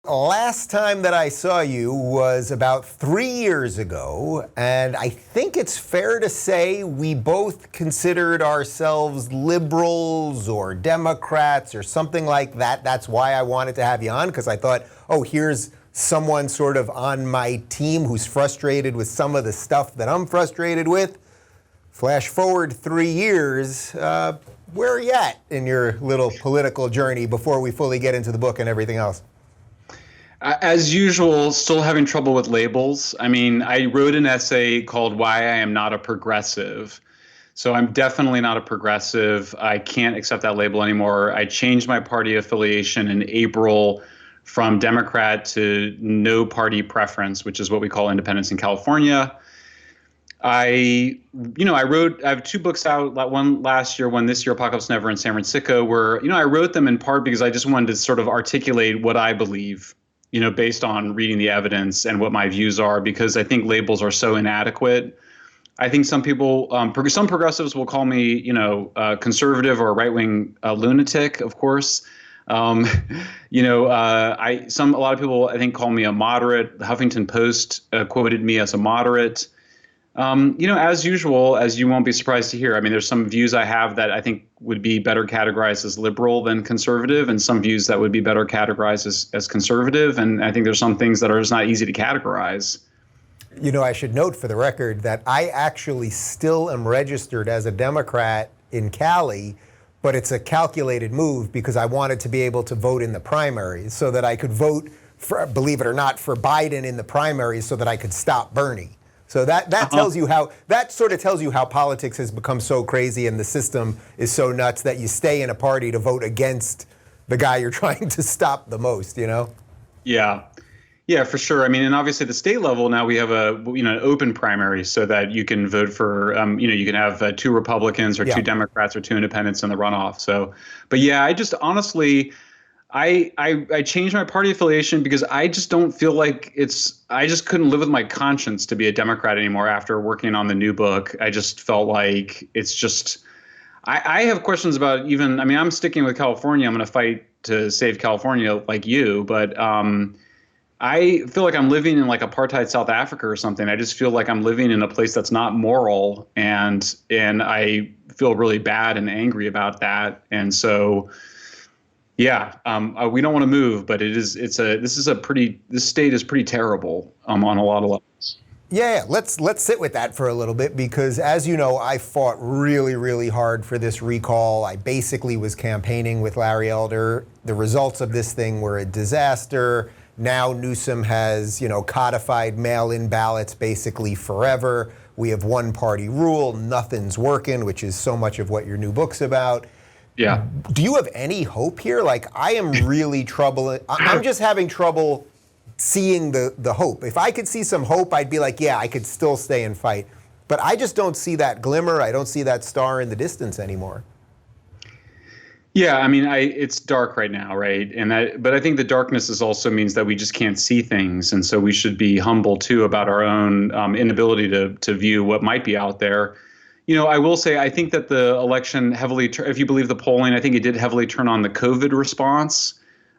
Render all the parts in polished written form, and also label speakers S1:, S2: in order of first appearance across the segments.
S1: Last time that I saw you was about 3 years ago, and I think it's fair to say we both considered ourselves liberals or Democrats or something like that. That's why I wanted to have you on, because I thought, oh, here's someone sort of on my team who's frustrated with some of the stuff that I'm frustrated with. Flash forward 3 years, where are you at in your little political journey before we fully get into the book and everything else?
S2: As usual, still having trouble with labels. I mean, I wrote an essay called Why I Am Not a Progressive. So I'm definitely not a progressive. I can't accept that label anymore. I changed my party affiliation in April from Democrat to no party preference, which is what we call independence in California. I have two books out, one last year, one this year, Apocalypse Never and San Fransicko, where, I wrote them in part because I just wanted to sort of articulate what I believe, based on reading the evidence and what my views are, because I think labels are so inadequate. I think some people, some progressives will call me, conservative or right-wing lunatic, of course. A lot of people, I think, call me a moderate. The Huffington Post quoted me as a moderate. As usual, as you won't be surprised to hear, I mean, there's some views I have that I think would be better categorized as liberal than conservative, and some views that would be better categorized as conservative. And I think there's some things that are just not easy to categorize.
S1: I should note for the record that I actually still am registered as a Democrat in Cali, but it's a calculated move because I wanted to be able to vote in the primaries so that I could vote, for, believe it or not, for Biden in the primaries so that I could stop Bernie. So that tells you how, that sort of tells you how politics has become so crazy and the system is so nuts that you stay in a party to vote against the guy you're trying to stop the most,
S2: Yeah, for sure. I mean, and obviously at the state level now we have an open primary so that you can vote for, you can have two Republicans or two Democrats or two independents in the runoff. So, but yeah, I just honestly, I changed my party affiliation because I just don't feel like I just couldn't live with my conscience to be a Democrat anymore after working on the new book. I just felt like it's just, I have questions about even, I mean, I'm sticking with California. I'm going to fight to save California like you, but I feel like I'm living in like apartheid South Africa or something. I just feel like I'm living in a place that's not moral, and I feel really bad and angry about that. And so, yeah, we don't want to move, but this state is pretty terrible on a lot of levels.
S1: Yeah, let's sit with that for a little bit because, as you know, I fought really, really hard for this recall. I basically was campaigning with Larry Elder. The results of this thing were a disaster. Now Newsom has, codified mail-in ballots basically forever. We have one-party rule. Nothing's working, which is so much of what your new book's about.
S2: Yeah.
S1: Do you have any hope here? Like, I am really I'm just having trouble seeing the hope. If I could see some hope, I'd be like, yeah, I could still stay and fight. But I just don't see that glimmer. I don't see that star in the distance anymore.
S2: Yeah, I mean, it's dark right now, right? But I think the darkness also means that we just can't see things, and so we should be humble too about our own inability to view what might be out there. I will say I think that the election if you believe the polling, I think it did heavily turn on the COVID response,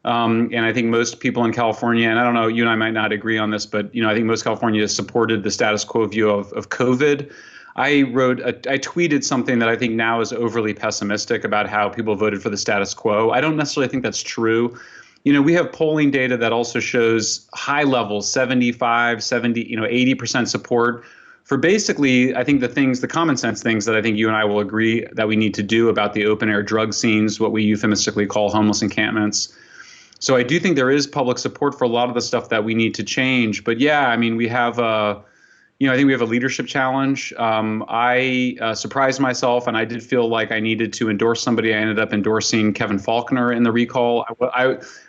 S2: and I think most people in California, and I don't know, you and I might not agree on this, but I think most California supported the status quo view of COVID. I tweeted something that I think now is overly pessimistic about how people voted for the status quo. I don't necessarily think that's true. We have polling data that also shows high levels, 75, 70, 80% support for basically, I think the common sense things that I think you and I will agree that we need to do about the open air drug scenes, what we euphemistically call homeless encampments. So I do think there is public support for a lot of the stuff that we need to change. But yeah, I mean, we have I think we have a leadership challenge. I surprised myself, and I did feel like I needed to endorse somebody. I ended up endorsing Kevin Faulconer in the recall.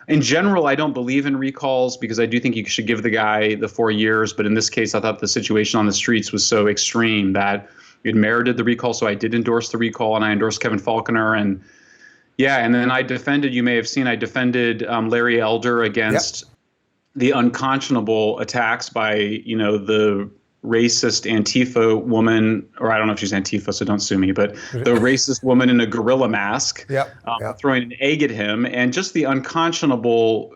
S2: In general, I don't believe in recalls because I do think you should give the guy the 4 years. But in this case, I thought the situation on the streets was so extreme that it merited the recall. So I did endorse the recall, and I endorsed Kevin Faulconer. And yeah, and then you may have seen, I defended Larry Elder against the unconscionable attacks by, the racist Antifa woman, or I don't know if she's Antifa, so don't sue me, but the racist woman in a gorilla mask throwing an egg at him, and just the unconscionable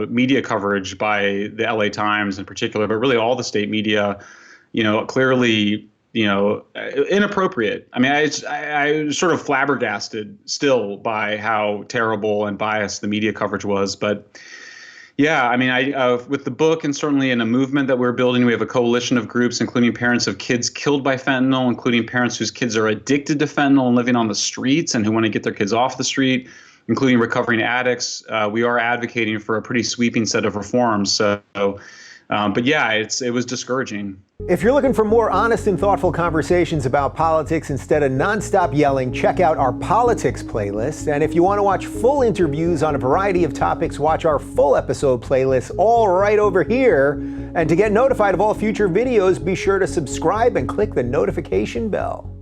S2: media coverage by the LA Times in particular, but really all the state media, clearly, inappropriate. I mean, I sort of flabbergasted still by how terrible and biased the media coverage was. But yeah, I mean, with the book and certainly in a movement that we're building, we have a coalition of groups, including parents of kids killed by fentanyl, including parents whose kids are addicted to fentanyl and living on the streets and who want to get their kids off the street, including recovering addicts. We are advocating for a pretty sweeping set of reforms. So, but yeah, it was discouraging.
S1: If you're looking for more honest and thoughtful conversations about politics instead of nonstop yelling, check out our politics playlist. And if you want to watch full interviews on a variety of topics, watch our full episode playlist all right over here. And to get notified of all future videos, be sure to subscribe and click the notification bell.